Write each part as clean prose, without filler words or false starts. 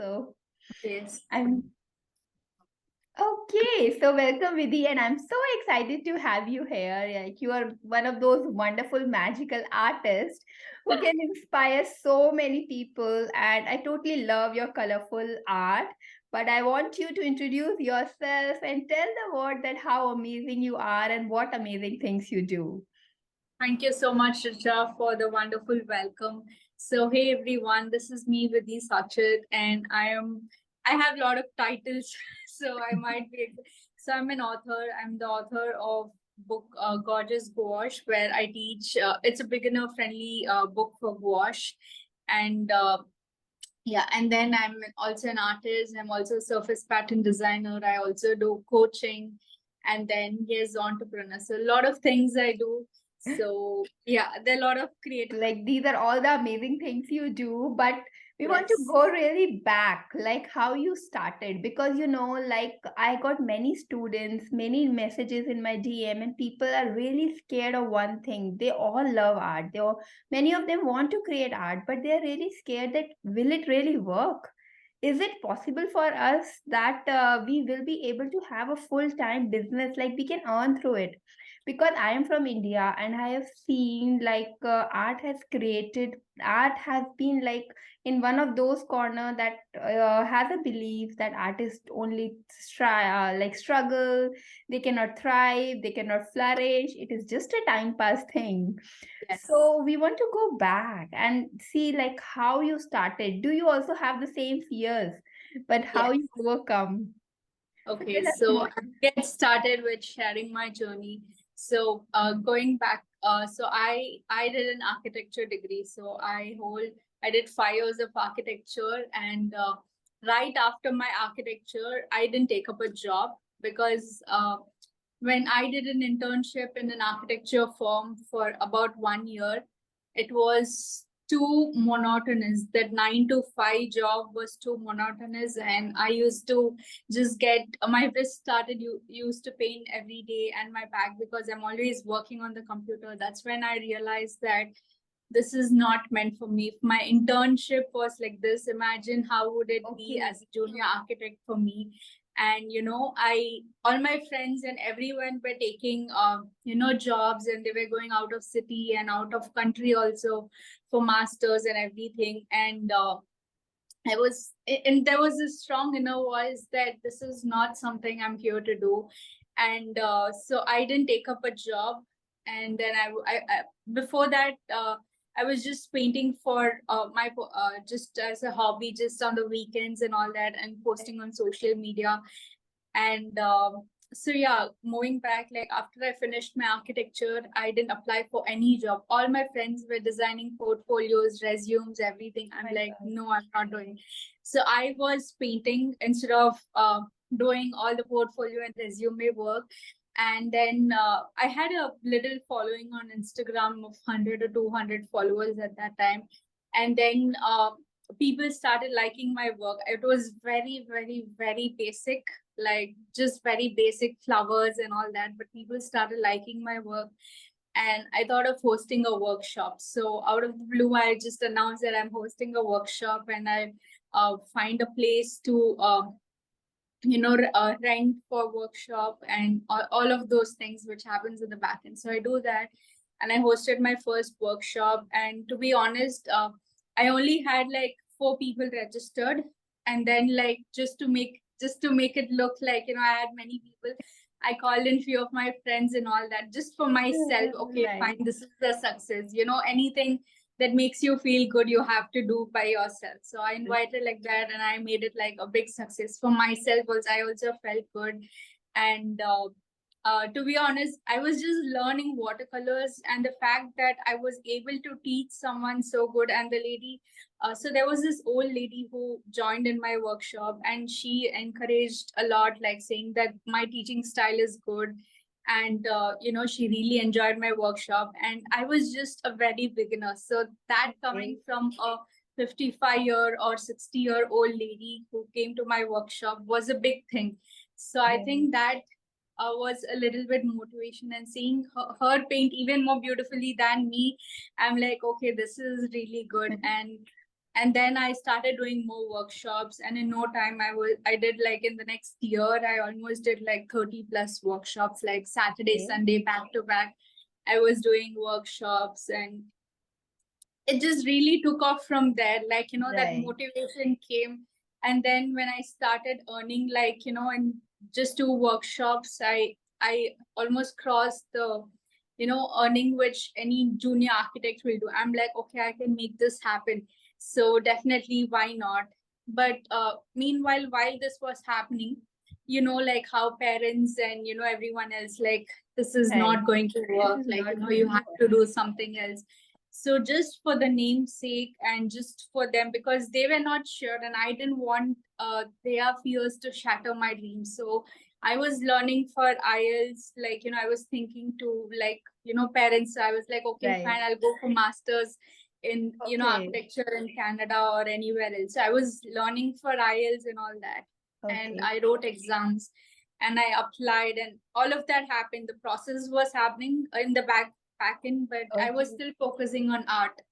So Yes. I'm okay. So welcome, Viddhi, and I'm so excited to have you here. Like you are one of those wonderful magical artists who can inspire so many people, and I totally love your colorful art. But I want you to introduce yourself and tell the world that how amazing you are and what amazing things you do. Thank you so much, Richa, for the wonderful welcome. So, hey everyone, this is me, Viddhi Saschit, and I have a lot of titles, so I might be. So, I'm an author. I'm the author of book Gorgeous Gouache, where I teach. It's a beginner-friendly book for gouache, and yeah, and then I'm also an artist. I'm also a surface pattern designer. I also do coaching, and then yes, entrepreneur. So a lot of things I do. So yeah, there are a lot of creative. Like these are all the amazing things you do, but we want to Yes. go really back, like how you started, because like I got many students, many messages in my DM, and people are really scared of one thing. They all love art. Many of them want to create art, but they're really scared that will it really work? Is it possible for us that we will be able to have a full-time business, like we can earn through it? Because I am from India and I have seen like art has been like in one of those corner that has a belief that artists only like struggle, they cannot thrive, they cannot flourish. It is just a time pass thing. Yes. So we want to go back and see like how you started. Do you also have the same fears, but how Yes. you overcome? So Okay, tell us so more. I'll get started with sharing my journey. So going back, so I did an architecture degree. So I did 5 years of architecture, and right after my architecture, I didn't take up a job because when I did an internship in an architecture firm for about 1 year, it was too monotonous. That 9 to 5 job was too monotonous, and I used to just get my wrist started used to pain every day, and my back, because I'm always working on the computer. That's when I realized that this is not meant for me. If my internship was like this, imagine how would it be Okay. as a junior architect for me. And I all my friends and everyone were taking jobs, and they were going out of city and out of country also for masters and everything. And and there was a strong inner voice that this is not something I'm here to do. And so I didn't take up a job. And then I before that, I was just painting for my just as a hobby, just on the weekends and all that, and posting on social media. And so yeah, moving back, like after I finished my architecture, I didn't apply for any job. All my friends were designing portfolios, resumes, everything. I'm My like, God. no, I'm not doing. So I was painting instead of doing all the portfolio and resume work. And then I had a little following on Instagram of 100 or 200 followers at that time. And then people started liking my work. It was very, very, very basic, like just very basic flowers and all that, but people started liking my work. And I thought of hosting a workshop. So out of the blue, I just announced that I'm hosting a workshop, and I find a place to rent for workshop, and all of those things which happens in the back end. So I do that, and I hosted my first workshop. And to be honest, I only had like 4 people registered. And then, like, just to make it look like I had many people, I called in few of my friends and all that, just for myself. Okay, Nice. fine, this is a success. Anything that makes you feel good, you have to do by yourself. So I invited like that, and I made it like a big success for myself. Also, I also felt good. And to be honest, I was just learning watercolors, and the fact that I was able to teach someone so good. And the lady, so there was this old lady who joined in my workshop, and she encouraged a lot, like saying that my teaching style is good. And she really enjoyed my workshop, and I was just a very beginner. So that coming from a 55-year or 60-year-old lady who came to my workshop was a big thing. So I think that was a little bit motivation, and seeing her paint even more beautifully than me, I'm like, okay, this is really good. And And then I started doing more workshops, and in no time I did like in the next year, I almost did like 30 plus workshops, like Saturday, Okay. Sunday, back to back. I was doing workshops, and it just really took off from there. Like, you know, that Right. motivation came. And then when I started earning, like, you know, in just 2 workshops, I almost crossed the, you know, earning which any junior architect will do. I'm like, okay, I can make this happen. So definitely, why not? But meanwhile, while this was happening, you know, like how parents and, you know, everyone else, like, this is Right. not going to This work. is Like, you not know, going you to have to do something else. So just for the namesake and just for them, because they were not sure and I didn't want their fears to shatter my dreams. So I was learning for IELTS, like, you know, I was thinking to, like, you know, parents, I was like, okay, Right. fine, I'll go for masters in, you know, Okay. architecture in Canada or anywhere else. So I was learning for IELTS and all that. And Okay. I wrote exams and I applied, and all of that happened. The process was happening in the back end, but I was Okay. still focusing on art.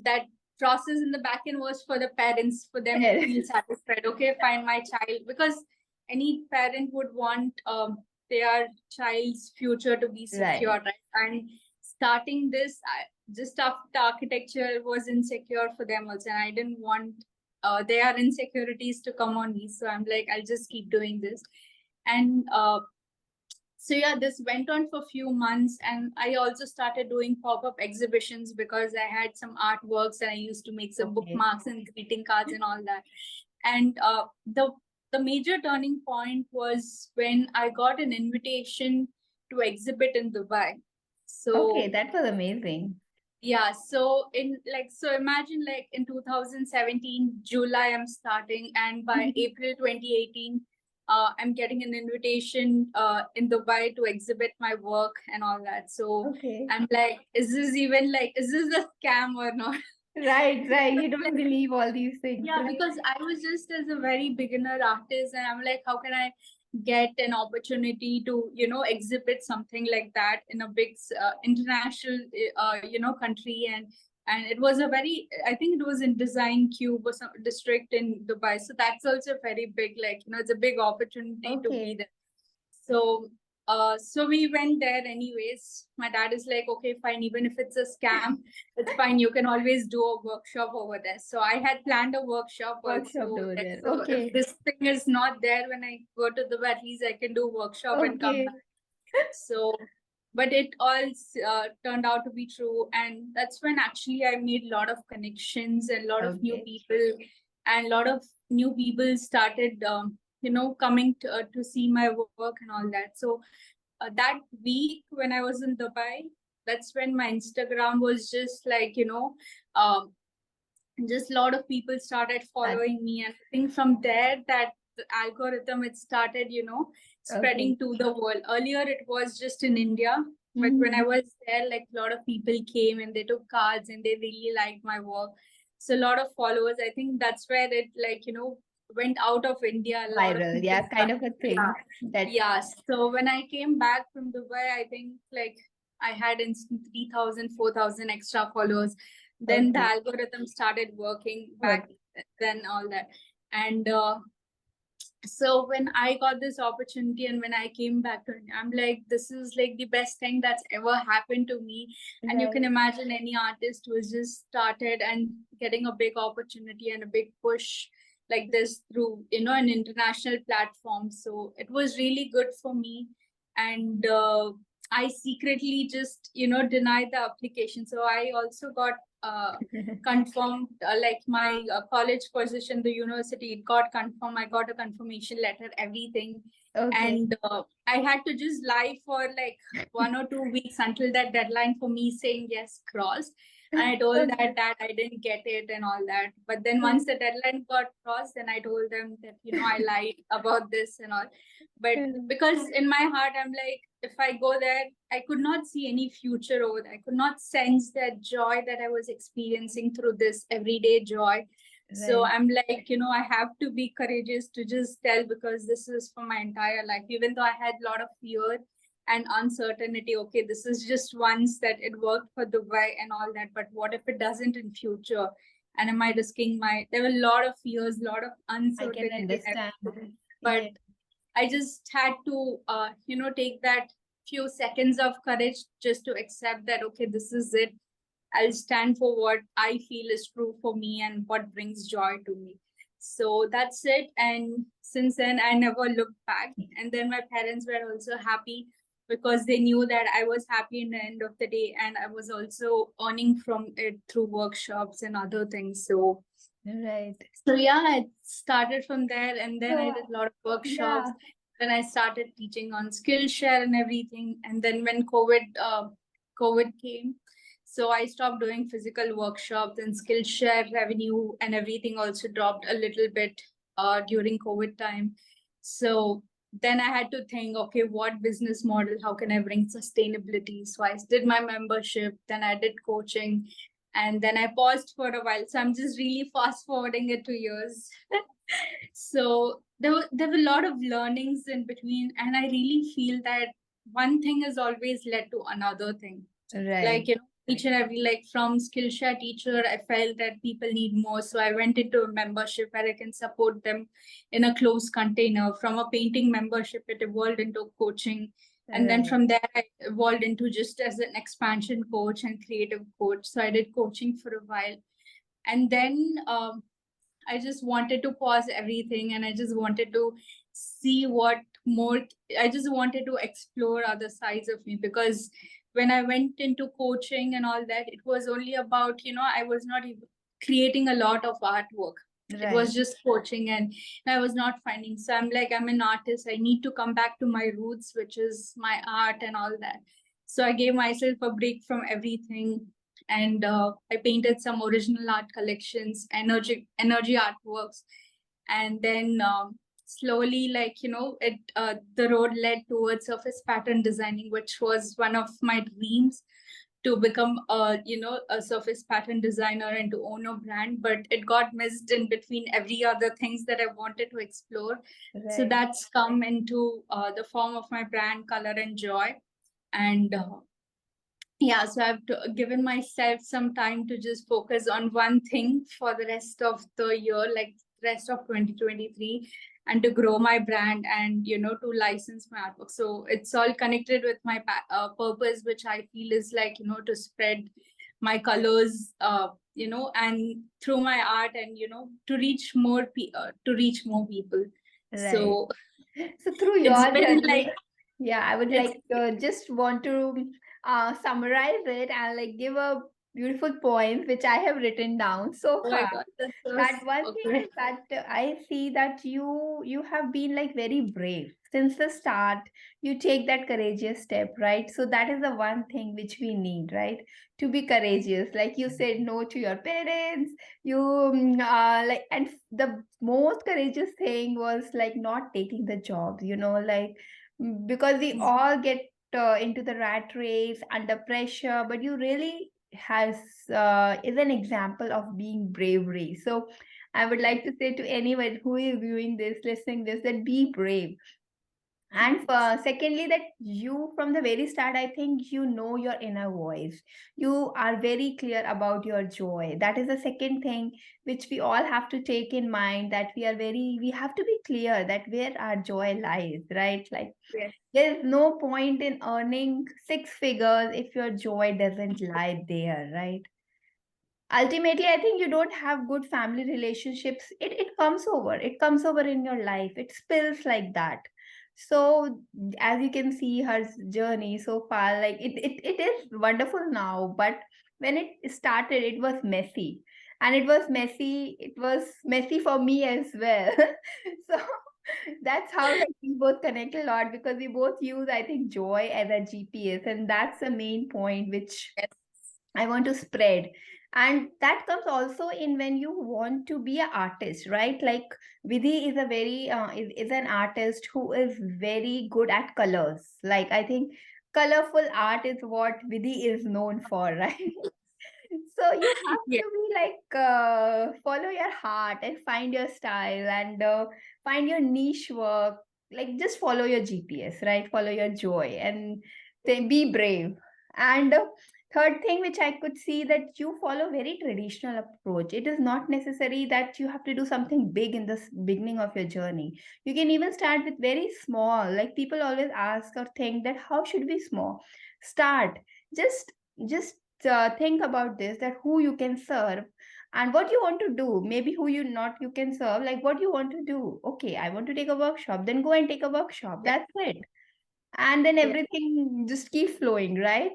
That process in the back end was for the parents, for them to Fair. feel satisfied. Okay, find my child, because any parent would want their child's future to be secure, Right. right? And starting this, just after architecture was insecure for them also, and I didn't want their insecurities to come on me. So I'm like, I'll just keep doing this. And so yeah, this went on for a few months, and I also started doing pop-up exhibitions because I had some artworks and I used to make some Okay. bookmarks and greeting cards and all that. And the major turning point was when I got an invitation to exhibit in Dubai. Okay, So that was amazing. yeah, so in like, so imagine like in 2017 July I'm starting, and by April 2018 I'm getting an invitation in Dubai to exhibit my work and all that. So Okay. I'm like, is this even like, is this a scam or not? Right, right. You don't believe all these things, Yeah, right? because I was just as a very beginner artist, and I'm like, how can I get an opportunity to, you know, exhibit something like that in a big international, you know, country. And it was a very, I think it was in Design Cube or some district in Dubai. So that's also very big, like, you know, it's a big opportunity to be Okay. there. So so we went there anyways. My dad is like, okay, fine, even if it's a scam, it's fine. You can always do a workshop over there. So I had planned a workshop Workshop also. over Like, there. so if Okay. this thing is not there when I go to the, at least I can do workshop and come Okay. back. So, but it all turned out to be true. And that's when actually I made a lot of connections and a lot of new Okay. people, and a lot of new people started, you know, coming to see my work and all that. So that week when I was in Dubai, that's when my Instagram was just like, you know, um, just a lot of people started That, following me. And I think from there, that the algorithm, it started, you know, okay. spreading to the world. Earlier, it was just in India. But when I Mhm. was there, like a lot of people came and they took cards and they really liked my work. So a lot of followers. I think that's where it, like, you know, went out of India. A lot of Viral. people Yeah, kind of a yeah. thing. That, Yeah. So when I came back from Dubai, I think like I had instant 3,000, 4,000 extra followers. Then the okay. algorithm started working back Work. then, all that. And so when I got this opportunity and when I came back to India, I'm like, this is like the best thing that's ever happened to me. And you can Right. imagine any artist who has just started and getting a big opportunity and a big push like this through, you know, an international platform. So it was really good for me. And I secretly just, you know, denied the application. So I also got confirmed, like my college position, the university, it got confirmed. I got a confirmation letter, everything. Okay. And I had to just lie for like 1 or 2 weeks until that deadline for me saying yes crossed. And I told Okay. that I didn't get it and all that. But then once the deadline got crossed, then I told them that, you know, I lied about this and all. But because in my heart, I'm like, if I go there, I could not see any future over there. I could not sense that joy that I was experiencing through this everyday joy. So Right. I'm like, you know, I have to be courageous to just tell, because this is for my entire life. Even though I had a lot of fear and uncertainty, okay, this is just once that it worked for Dubai and all that, but what if it doesn't in future? And am I risking there were a lot of fears, a lot of I uncertainty. can understand. But Yeah. I just had to, take that few seconds of courage just to accept that, okay, this is it. I'll stand for what I feel is true for me and what brings joy to me. So that's it. And since then, I never looked back. And then my parents were also happy because they knew that I was happy in the end of the day. And I was also earning from it through workshops and other things. So, Right. so yeah, it started from there. And then I So, did a lot of workshops. yeah. Then I started teaching on Skillshare and everything. And then when COVID came, so I stopped doing physical workshops, and Skillshare revenue and everything also dropped a little bit during COVID time. So then I had to think, okay, what business model, how can I bring sustainability? So I did my membership, then I did coaching, and then I paused for a while. So I'm just really fast forwarding it 2 years. So there were a lot of learnings in between, and I really feel that one thing has always led to another thing. Right. Like, each and every, like from Skillshare teacher, I felt that people need more. So I went into a membership where I can support them in a closed container. From a painting membership, it evolved into coaching. And then from there, I evolved into just as an expansion coach and creative coach. So I did coaching for a while. And then I just wanted to pause everything, and I just wanted to see what more, I just wanted to explore other sides of me, because when I went into coaching and all that, it was only about, I was not even creating a lot of artwork. It was just coaching, and I was not finding. So I'm like, I'm an artist. I need to come back to my roots, which is my art and all that. So I gave myself a break from everything, and I painted some original art collections, energy artworks, and then slowly, like, the road led towards surface pattern designing, which was one of my dreams, to become a surface pattern designer and to own a brand, but it got missed in between every other things that I wanted to explore. So that's come into the form of my brand, Color and Joy. And yeah, so I've given myself some time to just focus on one thing for the rest of the year, like rest of 2023, and to grow my brand and, to license my artwork. So it's all connected with my purpose, which I feel is like, to spread my colors, and through my art, and, to reach more people. So through it's your been journey, like, I would like just want to summarize it and like give a beautiful points which I have written down so oh far. my God, that's so That one thing okay. is that I see that you have been like very brave since the start. You take that courageous step, right? So that is the one thing which we need, right? To be courageous. Like you said no to your parents. You like, and the most courageous thing was like not taking the job. Like because we all get into the rat race under pressure, but you really has is an example of being bravery. So I would like to say to anyone who is viewing this, listening this, that be brave. And secondly, that you from the very start, I think you know your inner voice. You are very clear about your joy. That is the second thing which we all have to take in mind, that we have to be clear that where our joy lies, right? Like Yes. there's no point in earning six figures if your joy doesn't lie there, right? Ultimately, I think you don't have good family relationships. It comes over in your life. It spills like that. So as you can see her journey so far, like it is wonderful now, but when it started it was messy, and it was messy for me as well. So that's how like we both connect a lot, because we both use, I think, joy as a GPS, and that's the main point which I want to spread. And that comes also in when you want to be an artist, right? Like Vidhi is a very is an artist who is very good at colors. Like I think colorful art is what Vidhi is known for, right? So you have Yes. to be like follow your heart and find your style, and find your niche work. Like just follow your GPS, right? Follow your joy and then be brave. And Third thing which I could see, that you follow very traditional approach. It is not necessary that you have to do something big in the beginning of your journey. You can even start with very small. Like people always ask or think that how should we small start. Just think about this, that who you can serve and what you want to do. Maybe who you can serve, like what you want to do. Okay, I want to take a workshop, then go and take a workshop. Yeah. That's it. And then Yeah. everything just keep flowing, right?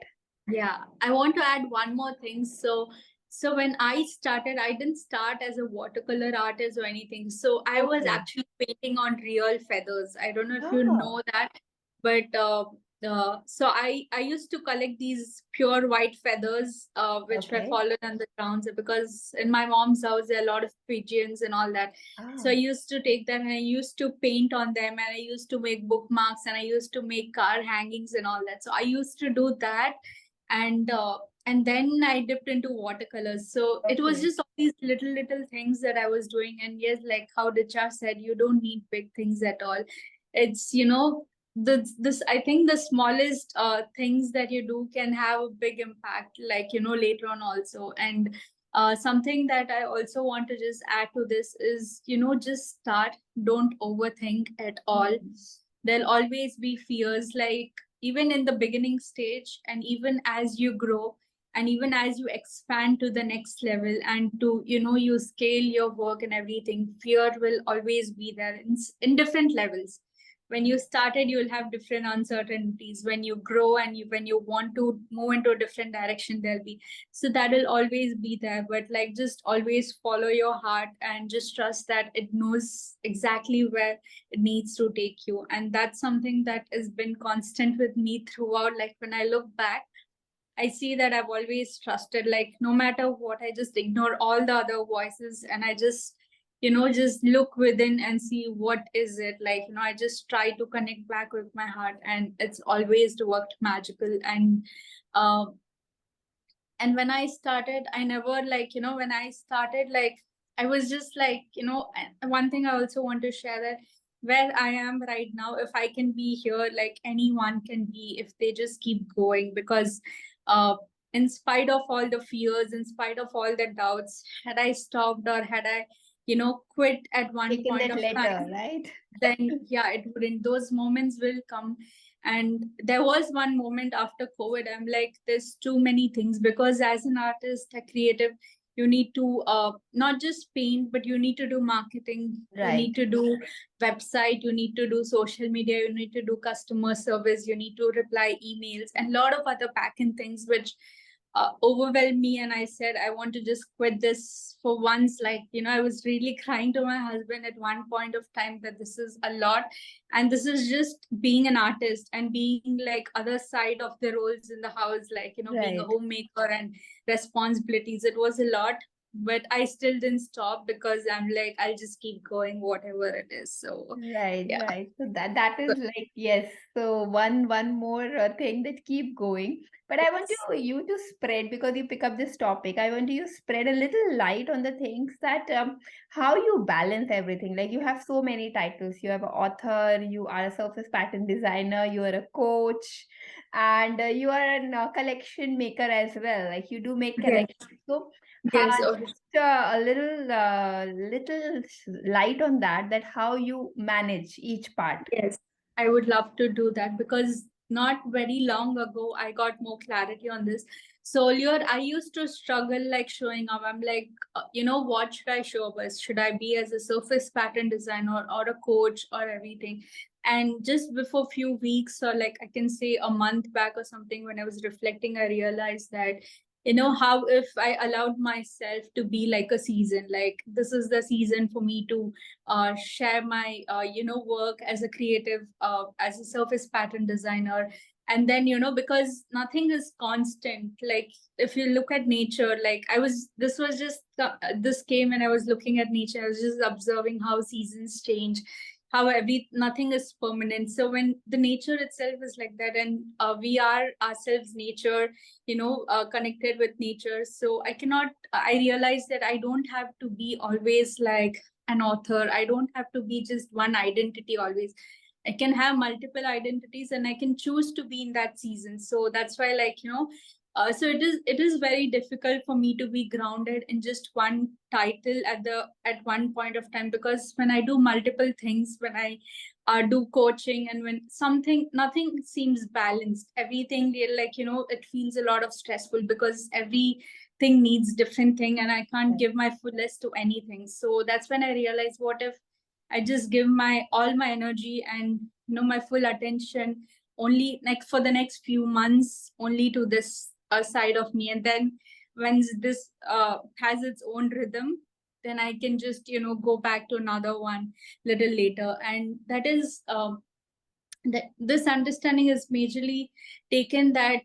Yeah, I want to add one more thing. So when I started, I didn't start as a watercolor artist or anything. So I was Okay. actually painting on real feathers. I don't know if you Oh, know that, but so I used to collect these pure white feathers, which were okay. fallen on the ground, because in my mom's house there are a lot of pigeons and all that. So I Ah, used to take them and I used to paint on them, and I used to make bookmarks, and I used to make car hangings and all that. So I used to do that, and and then I dipped into watercolors. So it was okay. just all these little things that I was doing. And yes, like how Dicha said, you don't need big things at all. It's, this I think the smallest things that you do can have a big impact, like, later on also. And something that I also want to just add to this is, just start, don't overthink at all. There'll always be fears, like even in the beginning stage, and even as you grow, and even as you expand to the next level, and to, you scale your work and everything, fear will always be there in different levels. When you started, you'll have different uncertainties. When you grow, and when you want to move into a different direction, there'll be, so that will always be there. But like, just always follow your heart, and just trust that it knows exactly where it needs to take you. And that's something that has been constant with me throughout. Like when I look back, I see that I've always trusted, like no matter what, I just ignore all the other voices, and I just, just look within and see what is it. Like, I just try to connect back with my heart, and it's always worked magical. Uh, and when I started, I never, like, when I started, like, I was just like, and one thing I also want to share, that where I am right now, if I can be here, like anyone can be, if they just keep going. Because uh in spite of all the fears, in spite of all the doubts, had I stopped, or had I, quit at one Taking point that of letter, time, right? then yeah, it wouldn't. Those moments will come. And there was one moment after COVID, I'm like, there's too many things. Because as an artist, a creative, you need to not just paint, but you need to do marketing, you Right. need to do website, you need to do social media, you need to do customer service, you need to reply emails, and a lot of other back end things, which overwhelmed me. And I said, I want to just quit this for once. Like, I was really crying to my husband at one point of time, that this is a lot. And this is just being an artist, and being like other side of the roles in the house, like, being a Right. homemaker and responsibilities. It was a lot, but I still didn't stop, because I'm like, I'll just keep going, whatever it is. So Right, yeah. right. So that is like, yes. So one more thing that keep going. But I want Yes. you to spread, because you pick up this topic. I want you to spread a little light on the things that how you balance everything. Like you have so many titles. You have an author, you are a surface pattern designer, you are a coach, and you are a collection maker as well. Like you do make Yes. collections. So Yes. Okay. a little light on that, that how you manage each part. Yes, I would love to do that, because not very long ago I got more clarity on this. So earlier I used to struggle, like showing up. I'm like, what should I show up as? Should I be as a surface pattern designer, or a coach, or everything? And just before few weeks, or like I can say a month back or something, when I was reflecting, I realized that, how if I allowed myself to be like a season, like this is the season for me to share my work as a creative, as a surface pattern designer. And then, because nothing is constant. Like if you look at nature, like this was just this came, and I was looking at nature, I was just observing how seasons change, how nothing is permanent. So when the nature itself is like that, and we are ourselves nature, connected with nature. So I realized that I don't have to be always like an author. I don't have to be just one identity always. I can have multiple identities, and I can choose to be in that season. So that's why, like, So it is very difficult for me to be grounded in just one title at one point of time, because when I do multiple things, when I do coaching, and when nothing seems balanced, everything like, it feels a lot of stressful, because everything needs different thing and I can't give my fullest to anything. So that's when I realized, what if I just give my all my energy and my full attention only like for the next few months only to this side of me, and then when this has its own rhythm, then I can just go back to another one little later. And that is that this understanding is majorly taken that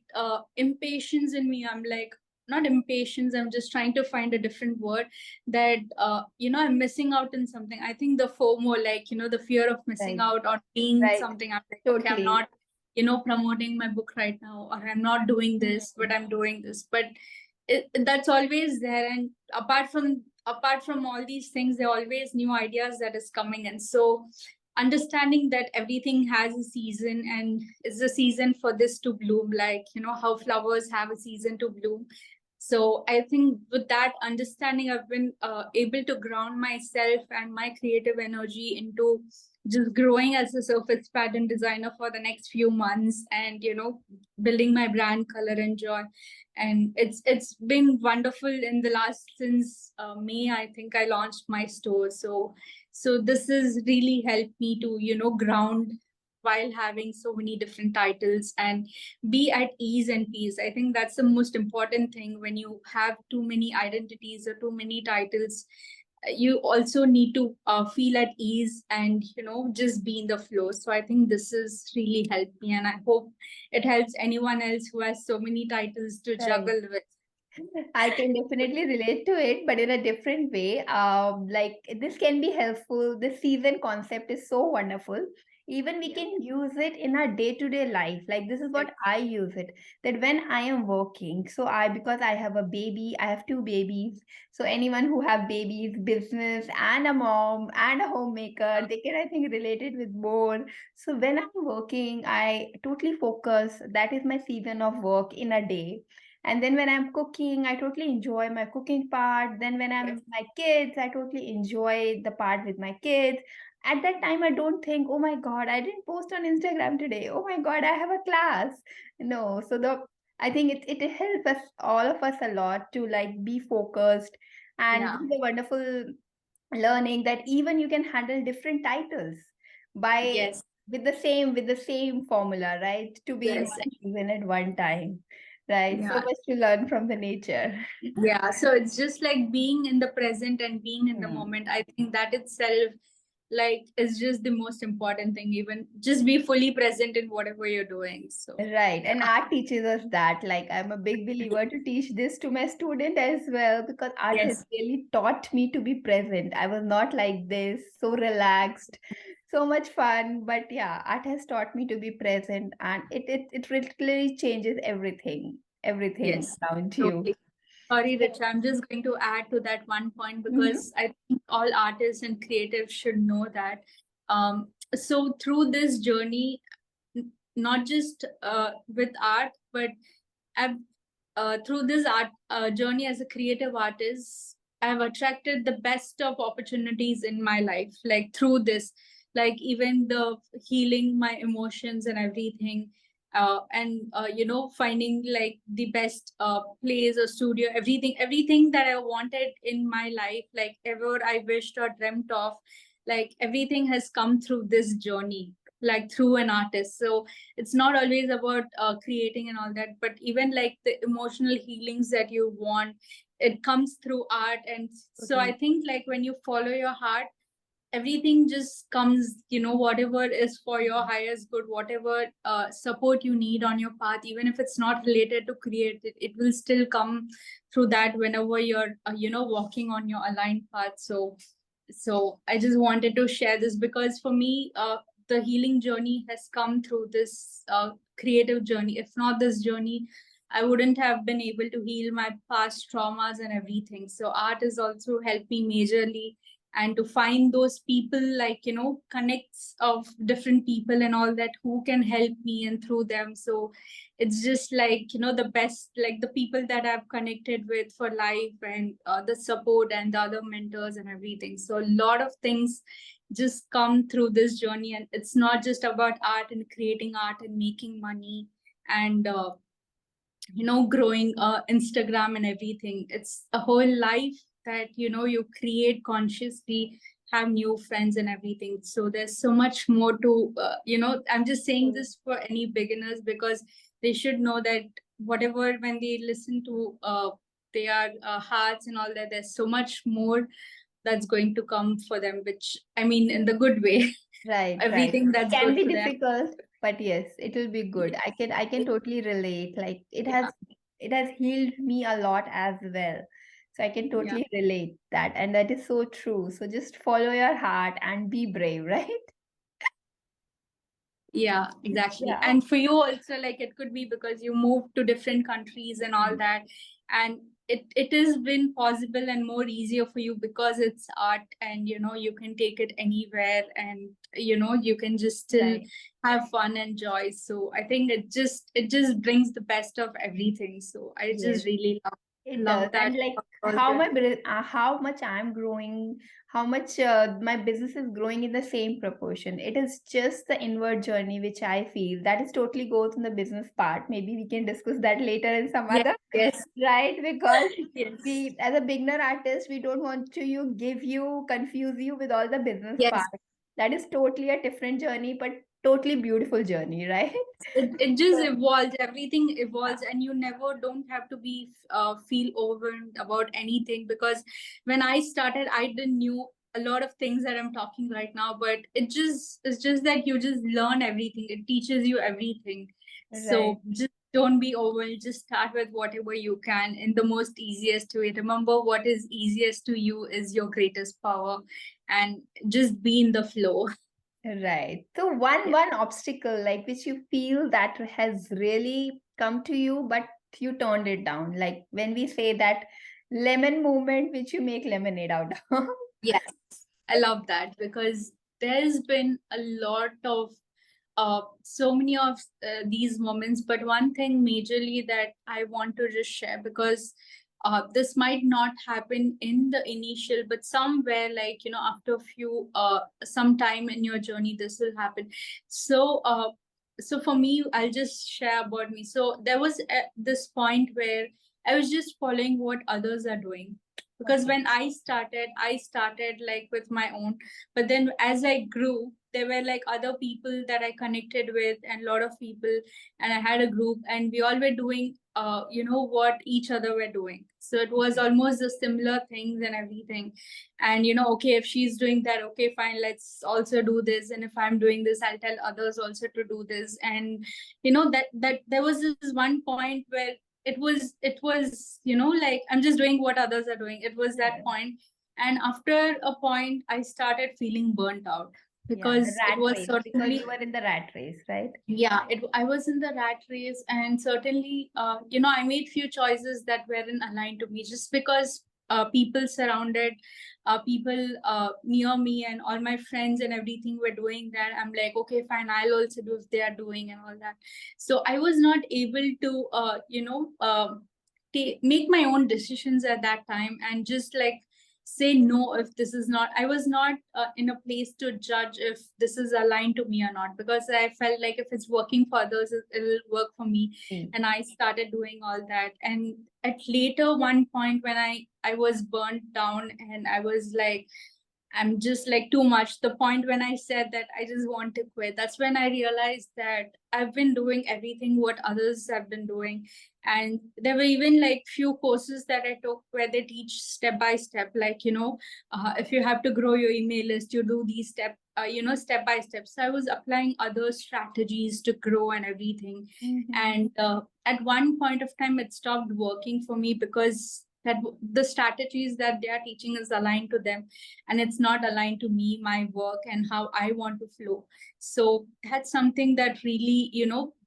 impatience in me. I'm like, not impatience, I'm just trying to find a different word, that I'm missing out in something. I think the FOMO, like the fear of missing Right. out on being Right. something. I'm like, okay, I'm Totally. not promoting my book right now, or I'm not doing this, but I'm doing this. But that's always there. And apart from all these things, there are always new ideas that is coming. And so understanding that everything has a season, and it's a season for this to bloom, like how flowers have a season to bloom. So I think with that understanding, I've been able to ground myself and my creative energy into just growing as a surface pattern designer for the next few months, and building my brand Color and Joy. And it's been wonderful in the last, since May, I think I launched my store. So this has really helped me to ground while having so many different titles, and be at ease and peace. I think that's the most important thing. When you have too many identities or too many titles, you also need to feel at ease and just be in the flow. So I think this has really helped me, and I hope it helps anyone else who has so many titles to juggle with. I can definitely relate to it, but in a different way. Like this can be helpful. This season concept is so wonderful. Even we can use it in our day-to-day life. Like this is what I use it. That when I am working, so because I have a baby, I have two babies. So anyone who have babies, business, and a mom and a homemaker, they can I think relate it with more. So when I'm working, I totally focus. That is my season of work in a day. And then when I'm cooking, I totally enjoy my cooking part. Then when I'm with my kids, I totally enjoy the part with my kids. At that time, I don't think, oh my God, I didn't post on Instagram today. Oh my God, I have a class. No. So I think it helps us, all of us, a lot to like be focused. And this is a wonderful learning that even you can handle different titles by Yes. with the same formula, right? To be in Yes. one season at one time. Right. So Yeah. much to learn from the nature. Yeah. So it's just like being in the present and being in the Hmm. moment. I think that itself, like, is just the most important thing. Even just be fully present in whatever you're doing. So Right. yeah. And art teaches us that. Like, I'm a big believer to teach this to my student as well, because art has Yes. really taught me to be present. I was not like this, so relaxed, so much fun. But yeah, art has taught me to be present, and it really changes everything Yes. around you. Totally. Sorry, Rich. I'm just going to add to that one point, Mhm. because I think all artists and creatives should know that. So through this journey, not just with art, but I've, through this art journey as a creative artist, I've attracted the best of opportunities in my life. Like through this, like even the healing my emotions and everything, and finding like the best place or studio, everything that I wanted in my life, like ever I wished or dreamt of, like everything has come through this journey, like through an artist. So it's not always about creating and all that, but even like the emotional healings that you want, it comes through art. And so I think like when you follow your heart, everything just comes, whatever is for your highest good, whatever support you need on your path, even if it's not related to create it, it will still come through that whenever you're walking on your aligned path. So I just wanted to share this, because for me, the healing journey has come through this creative journey. If not this journey, I wouldn't have been able to heal my past traumas and everything. So art has also helped me majorly. and to find those people, like, connects of different people and all that, who can help me and through them. So it's just like, the best, like the people that I've connected with for life, and the support and the other mentors and everything. So a lot of things just come through this journey, and it's not just about art and creating art and making money and growing Instagram and everything. It's a whole life that you create consciously, have new friends and everything. So there's so much more to I'm just saying this for any beginners, because they should know that whatever, when they listen to their hearts and all that, there's so much more that's going to come for them, which I mean in the good way. Right, Everything right. that's Can good be for them. difficult, but yes, it will be good. I can totally relate. Like it has healed me a lot as well. So I can Yeah. totally relate that. And that is so true. So just follow your heart and be brave, right? Yeah, exactly. Yeah. And for you also, like it could be because you moved to different countries and all that. And it has been possible and more easier for you because it's art, and you can take it anywhere, and you can just still Right. have fun and joy. So I think it just brings the best of everything. So I Yes. just really It does. love that. And like All how that. how much I'm growing, how much my business is growing in the same proportion. It is just the inward journey which I feel that is totally goes in the business part. Maybe we can discuss that later in some Yes, other, yes, right? Because yes, we, as a beginner artist, we don't want to confuse you with all the business yes. part. That is totally a different journey, but totally beautiful journey, right? It just So, evolves, everything evolves, and you never don't have to be feel overwhelmed about anything, because when I started I didn't knew a lot of things that I'm talking right now, but it's just that you just learn everything, it teaches you everything. right. So just don't be overwhelmed, just start with whatever you can in the most easiest way. Remember, what is easiest to you is your greatest power, and just be in the flow. Right. So one obstacle like which you feel that has really come to you, but you turned it down. Like when we say that lemon movement, which you make lemonade out of. Yes, I love that, because there's been a lot of so many of these moments, but one thing majorly that I want to just share, because this might not happen in the initial, but somewhere, like after a few some time in your journey, this will happen. So so for me, I'll just share about me. So there was this point where I was just following what others are doing, because Okay. when I started like with my own, but then as I grew, there were like other people that I connected with, and a lot of people, and I had a group, and we all were doing what each other were doing. So it was almost the similar things and everything. And okay, if she's doing that, okay, fine, let's also do this. And if I'm doing this, I'll tell others also to do this. And that there was this one point where it was like I'm just doing what others are doing. It was that Yeah. point. And after a point, I started feeling burnt out, Yeah, the because it rat was race, because certainly, you were in the rat race, right? yeah, I was in the rat race. And certainly I made few choices that weren't aligned to me, just because people surrounded, people near me and all my friends and everything were doing that. I'm like, okay, fine, I'll also do if they are doing and all that. So I was not able to make my own decisions at that time, and just like say no if this is not, I was not in a place to judge if this is aligned to me or not, because I felt like if it's working for others, it'll work for me. Mm. And I started doing all that. And at later one point, when I was burnt down, and I was like, I'm just like too much. The point when I said that I just want to quit, that's when I realized that I've been doing everything what others have been doing. And there were even like few courses that I took where they teach step by step, like, if you have to grow your email list, you do these step by step. So I was applying other strategies to grow and everything. Mhm. And at one point of time, it stopped working for me, because the strategies that they are teaching is aligned to them, and it's not aligned to me, my work, and how I want to flow. So that's something that really,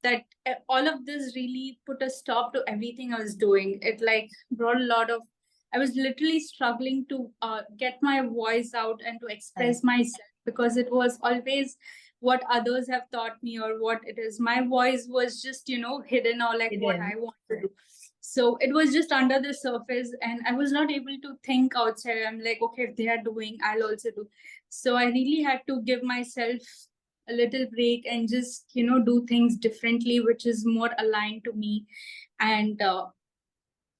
that all of this really put a stop to everything I was doing. It like brought a lot of I was literally struggling to get my voice out and to express myself, because it was always what others have taught me or what it is. My voice was just, hidden, or like what I want to do. So it was just under the surface, and I was not able to think outside. I'm like, okay, if they are doing, I'll also do. So I really had to give myself a little break and just, do things differently, which is more aligned to me. And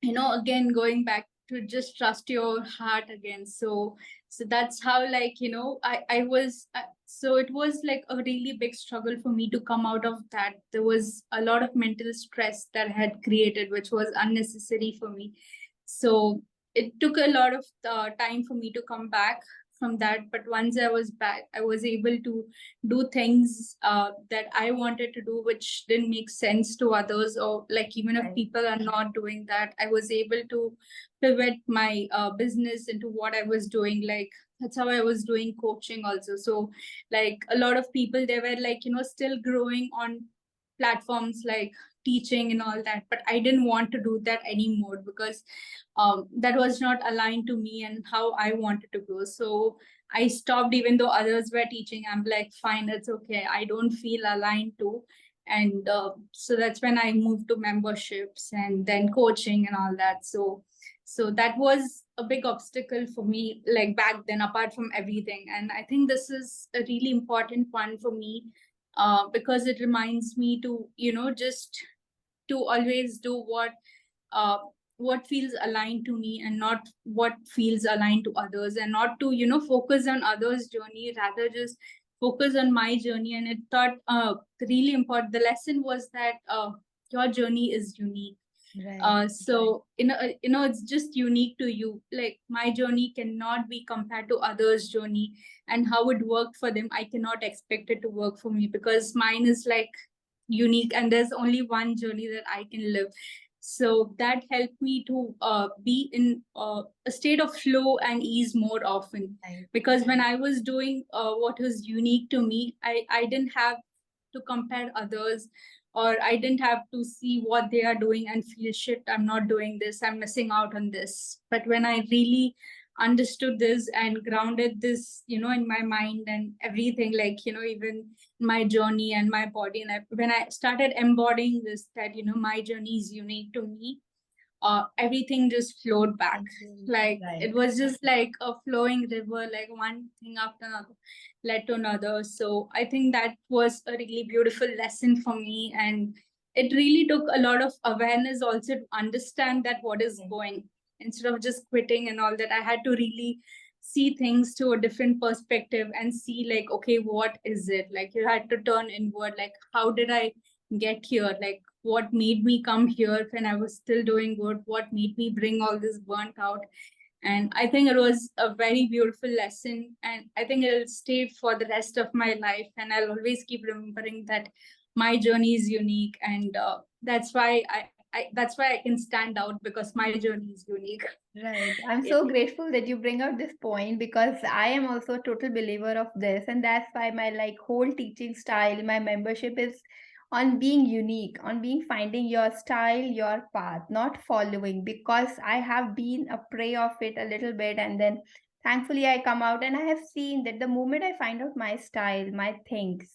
again, going back to just trust your heart again. So that's how, like, I was so it was like a really big struggle for me to come out of that. There was a lot of mental stress that I had created, which was unnecessary for me. So it took a lot of time for me to come back from that, but once I was back, I was able to do things that I wanted to do, which didn't make sense to others, or like even if people are not doing that, I was able to pivot my business into what I was doing. Like that's how I was doing coaching also. So like a lot of people, they were like, still growing on platforms like teaching and all that, but I didn't want to do that anymore, because that was not aligned to me and how I wanted to go. So I stopped, even though others were teaching. I'm like, fine, it's okay. I don't feel aligned to. And so that's when I moved to memberships and then coaching and all that. So that was a big obstacle for me, like back then, apart from everything. And I think this is a really important one for me, because it reminds me to, just to always do uh, what feels aligned to me and not what feels aligned to others, and not to, focus on others' journey, rather just focus on my journey. And it thought really important. The lesson was that your journey is unique. So it's just unique to you. Like my journey cannot be compared to others' journey, and how it worked for them, I cannot expect it to work for me, because mine is like unique, and there's only one journey that I can live. So that helped me to be in a state of flow and ease more often. Because when I was doing what was unique to me, I didn't have to compare others, or I didn't have to see what they are doing and feel, shit, I'm not doing this, I'm missing out on this. But when I really understood this and grounded this, in my mind and everything, like, even my journey and my body, and when I started embodying this, that, my journey is unique to me, everything just flowed back. Like it was just like a flowing river, like one thing after another led to another. So I think that was a really beautiful lesson for me, and it really took a lot of awareness also to understand that what is going, instead of just quitting and all that. I had to really see things to a different perspective and see, like, okay, what is it? Like you had to turn inward, like how did I get here? Like what made me come here when I was still doing good? What made me bring all this burnt out? And I think it was a very beautiful lesson, and I think it'll stay for the rest of my life, and I'll always keep remembering that my journey is unique, and that's why that's why I can stand out, because my journey is unique. Right. I'm so grateful that you bring out this point, because I am also a total believer of this. And that's why my like whole teaching style, my membership is on being unique, on being finding your style, your path, not following, because I have been a prey of it a little bit. And then thankfully I come out and I have seen that the moment I find out my style, my things,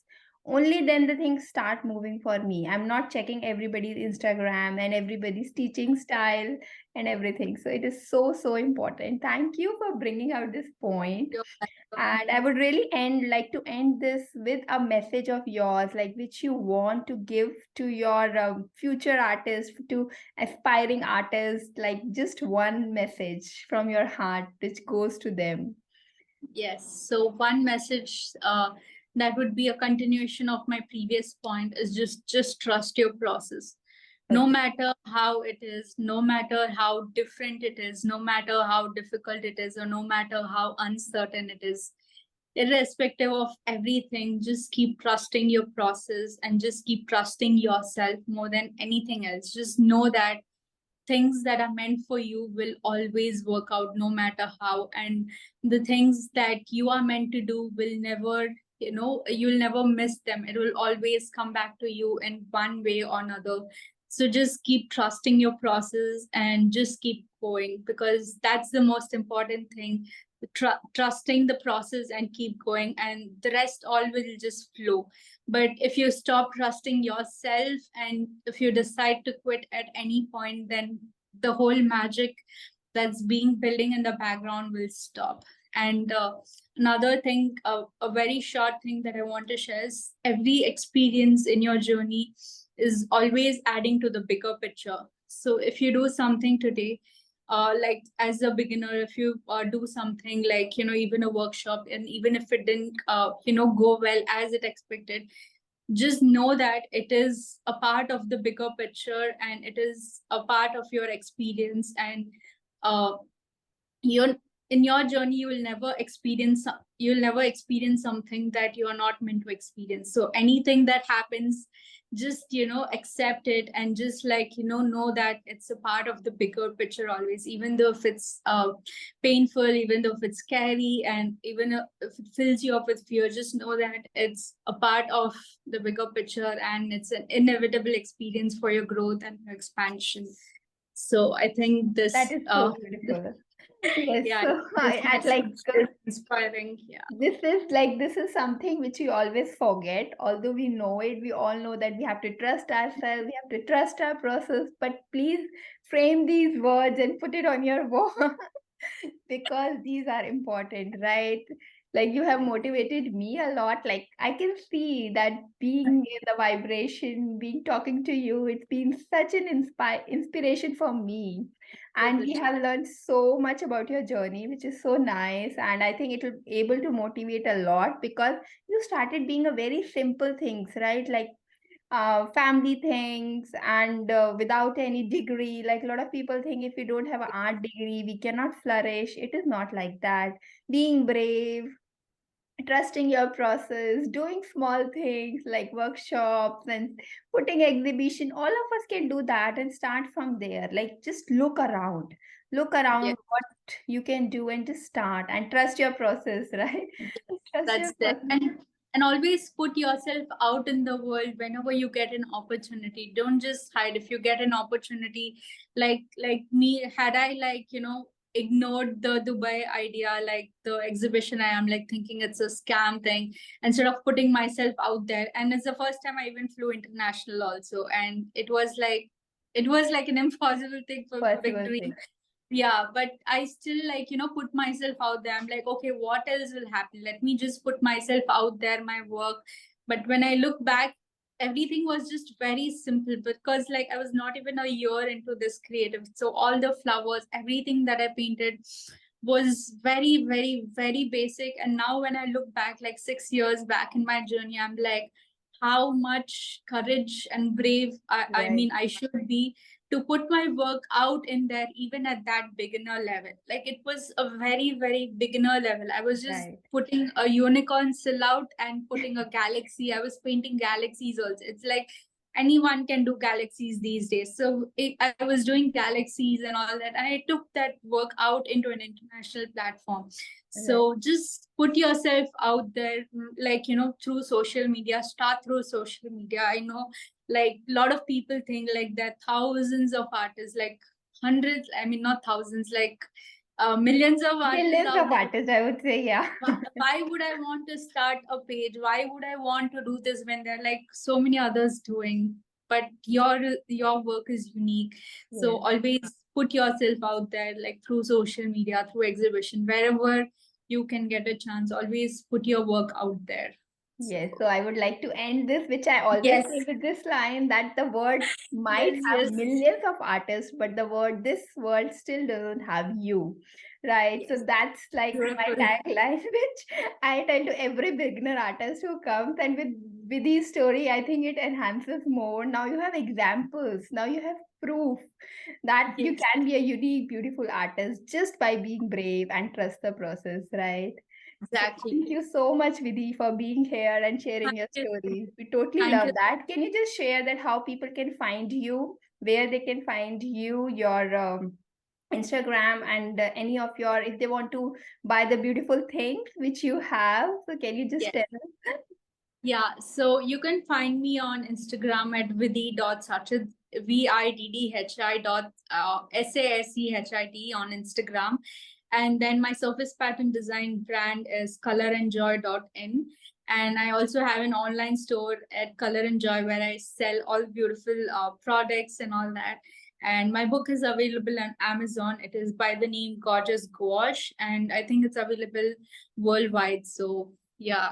only then the things start moving for me. I'm not checking everybody's Instagram and everybody's teaching style and everything. So it is so, so important. Thank you for bringing out this point. And I would really like to end this with a message of yours, like which you want to give to your future artists, to aspiring artists, like just one message from your heart which goes to them. Yes. So one message that would be a continuation of my previous point is just trust your process. No matter how it is, no matter how different it is, no matter how difficult it is, or no matter how uncertain it is, irrespective of everything, just keep trusting your process and just keep trusting yourself more than anything else. Just know that things that are meant for you will always work out, no matter how. And the things that you are meant to do will never, you'll never miss them. It will always come back to you in one way or another. So just keep trusting your process and just keep going, because that's the most important thing. Trusting the process and keep going, and the rest all will just flow. But if you stop trusting yourself and if you decide to quit at any point, then the whole magic that's being building in the background will stop. And another thing, a very short thing that I want to share is every experience in your journey is always adding to the bigger picture. So if you do something today, like as a beginner, if you do something like, even a workshop, and even if it didn't, go well as it expected, just know that it is a part of the bigger picture and it is a part of your experience. And uh, you're in your journey, you'll never experience something that you are not meant to experience. So anything that happens, just accept it, and just know that it's a part of the bigger picture always, even though if it's painful, even though if it's scary, and even if it fills you up with fear, just know that it's a part of the bigger picture and it's an inevitable experience for your growth and your expansion. So I think this That is so beautiful. Yes, yeah, so this I'd like is inspiring. Yeah, this is something which we always forget. Although we know it, we all know that we have to trust ourselves, we have to trust our process. But please frame these words and put it on your wall because these are important, right? Like you have motivated me a lot. Like I can see that being in the vibration, being talking to you, it's been such an inspiration for me. And we have learned so much about your journey, which is so nice. And I think it will be able to motivate a lot because you started being a very simple things, right? Like family things and without any degree. Like a lot of people think if we don't have an art degree we cannot flourish. It is not like that. Being brave, trusting your process, doing small things like workshops and putting exhibition, all of us can do that and start from there. Like just look yeah, around what you can do and just start and trust your process. Right? Trust your that's there. process. And always put yourself out in the world whenever you get an opportunity. Don't just hide. If you get an opportunity, like me, had I ignored the Dubai idea, like the exhibition, I am like thinking it's a scam thing, instead of putting myself out there. And it's the first time I even flew international also, and it was like an impossible thing for big Possible dream. thing. Yeah, but I still put myself out there. I'm like, okay, what else will happen? Let me just put myself out there, my work. But when I look back, everything was just very simple, because like I was not even a year into this creative. So all the flowers, everything that I painted was very, very, very basic. And now when I look back, like 6 years back in my journey, I'm like, how much courage and brave I Right. mean I should be to put my work out in there, even at that beginner level. Like it was a very, very beginner level. I was just Right. putting a unicorn silhouette and putting a galaxy. I was painting galaxies also. It's like anyone can do galaxies these days. So I was doing galaxies and all that. And I took that work out into an international platform. Right. So just put yourself out there, through social media. Start through social media. I know like a lot of people think like that thousands of artists, like hundreds, I mean not thousands, like millions of artists Millions out of there. artists, I would say, yeah. Why would I want to start a page? Why would I want to do this when there are like so many others doing? But your work is unique. So Yes. always put yourself out there, like through social media, through exhibition, wherever you can get a chance. Always put your work out there. Yes, so So I would like to end this, which I always yes, say with this line that the world might yes, have yes, millions of artists, but this world still doesn't have you, right? So yes. that's like my Beautiful. tagline, which I tell to every beginner artist who comes. And with this story, I think it enhances more. Now you have examples, now you have proof that you Yes, can be a unique, beautiful artist just by being brave and trust the process, right? So exactly. thank you so much, Vidhi, for being here and sharing Thank your you. story. We totally Thank love you. that. Can you just share that how people can find you, where they can find you, your Instagram, and any of your, if they want to buy the beautiful things which you have. So can you just Yes. tell us? Yeah. So you can find me on Instagram at Viddhi.Saschit. VIDDHI dot SASCHIT on Instagram. And then my surface pattern design brand is coloranjoy.in. And I also have an online store at Color and Joy where I sell all beautiful products and all that. And my book is available on Amazon. It is by the name Gorgeous Gouache, and I think it's available worldwide. So yeah,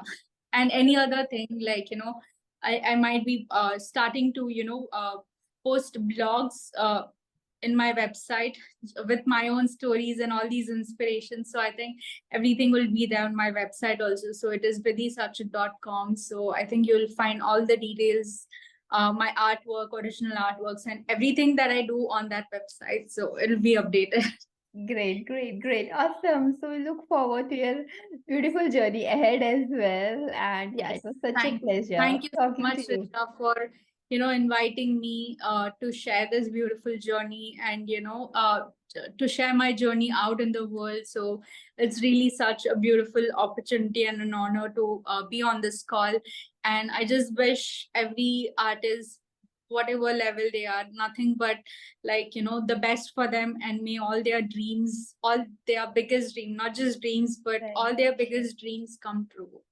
and any other thing, like, I might be starting to post blogs in my website with my own stories and all these inspirations. So I think everything will be there on my website also. So it is viddhisachit.com. So I think you'll find all the details, my artwork, original artworks, and everything that I do on that website. So it'll be updated. Great, great, great. Awesome. So we look forward to your beautiful journey ahead as well. And yeah, it was such a pleasure Thank you so talking much, to you. Risha, for inviting me to share this beautiful journey, and to share my journey out in the world. So it's really such a beautiful opportunity and an honor to be on this call. And I just wish every artist, whatever level they are, nothing but the best for them, and may all their dreams, all their biggest dream, not just dreams, but Right. all their biggest dreams come true.